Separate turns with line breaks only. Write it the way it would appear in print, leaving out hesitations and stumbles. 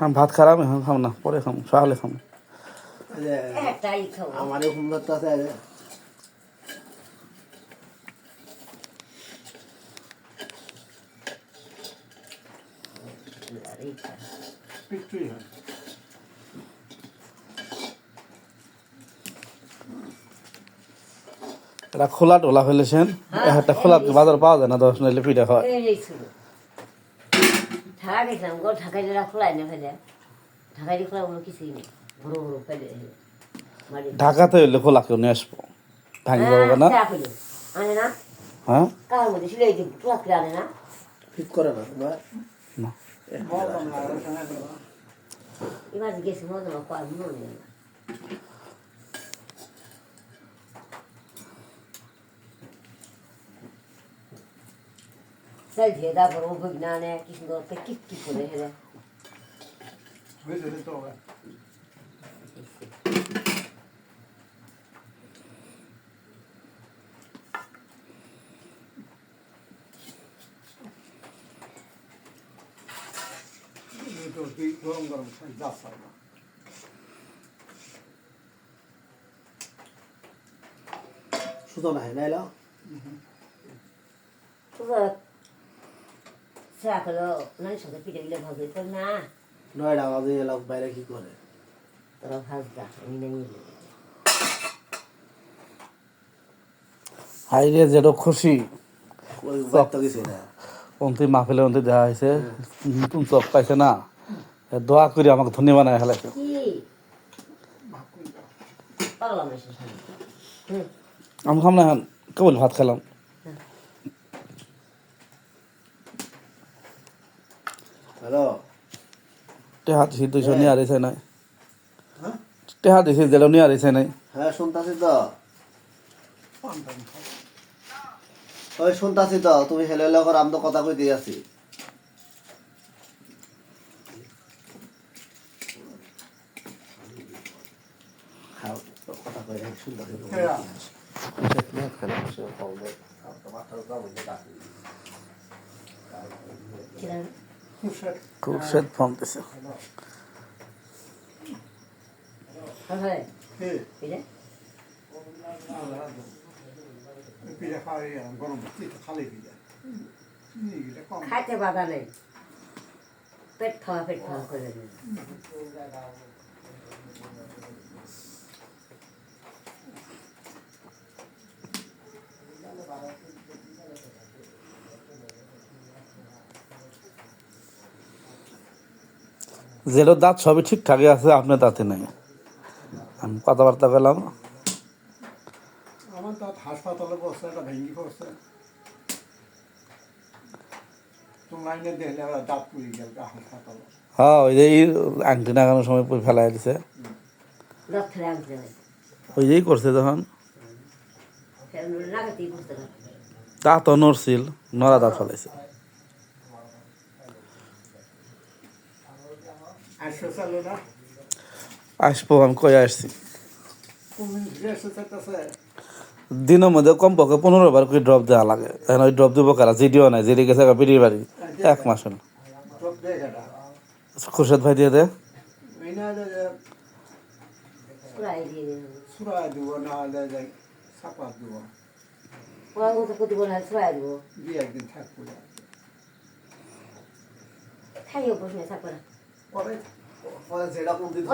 আমি ভাত খারাপ এখন খাম না, পরে খাম, সকালে খাম।
আমারও সুন্দর তো আছে।
এটা খোলা টোলা ফেলেছেন, একটা খোলা বাজার পাওয়া যায় না, 10 নাইলে পিঠা হয়।
ঢাকা গেছিলাম গো, ঢাকায় যারা খোলাই না ফেলে, ঢাকায় খোলা কোনো কিছুই নেই, বড় বড় ফেলে
ঢাকাতে হইলে খোলা কেউ নিয়ে আসবো, ভাঙি যাবো না।
আনে না,
হ্যাঁ
কার মধ্যে সিলাই দিব, তোলা করে আনে না,
ঠিক করে না তোমার
না।
এবার গেছি মজা কয় মনে নেই না। তাই ধেয়ে তারপর ও বই না আনে, কি সুন্দর কি করে হেলে
সুতো নাই নাইলো
চা খেলো নারীর সাথে পিঠে গিলে ভাজ হইতো না,
9টা বাজে এলাম, বাইরে কি করে
তোরা ভাজটা আমি নেই
হাইরে যেটা খুশি
ওই বাইর তো গেছে না।
অন্তি মাহফিলে অন্তি দেওয়া হয়েছে, নতুন চপ পাইছে না, দোয়া করি আমাকে ধনী বানায় ফেলাইছে।
কি পাগলা মেশিন
আমি খাম না, এখন কেবল ভাত খেলাম।
হ্যালো
টেহা দিছি 200 নিয়ে আরেছে নাই,
হ্যাঁ
টেহা দিছি যেটা নিয়ে আরেছে নাই।
হ্যাঁ শুনতাছি তো, ওই শুনতাছি তো, তুমি হেলে হেলে করে আমি তো কথা কই দিয়ে আছি। খাও কথা কই শুনতাছি
খুব স্বাদ ফমতেছে।
হ্যাঁ এটা খাইতে বাধা নেই, পেট খাওয়া করে নেই।
যেটার দাঁত সবই ঠিকঠাকই আছে, আপনার দাঁতে নেই। আমি কথাবার্তা পেলাম,
আমার দাঁত হাসপাতালে বসছে, একটা ভেঙে পড়ছে, তোমার দেখলে দাঁত পুড়ে গেল হাসপাতালে।
হ্যাঁ ওই যে আংটি নাগানোর সময় ফেলাই দিছে, ওই যেই করছে যখন দাঁত নড়ছিল, নড়া দাঁত ফেলাইছে। আসবো, আমি কই আসছি দিনের মধ্যে কমপক্ষে 15 বার করে ড্রপ দেওয়া লাগে। এখন ওই ড্রপ দেবো কারা, জিডিও নাই, জিডি গেছে পিড়ির বাড়ি 1 মাস হল। খুরশেদ ভাই দিয়ে দে,
একদিন থাকবো
খাইও বসে থাকবে না।
পরে যেটা কোন দিন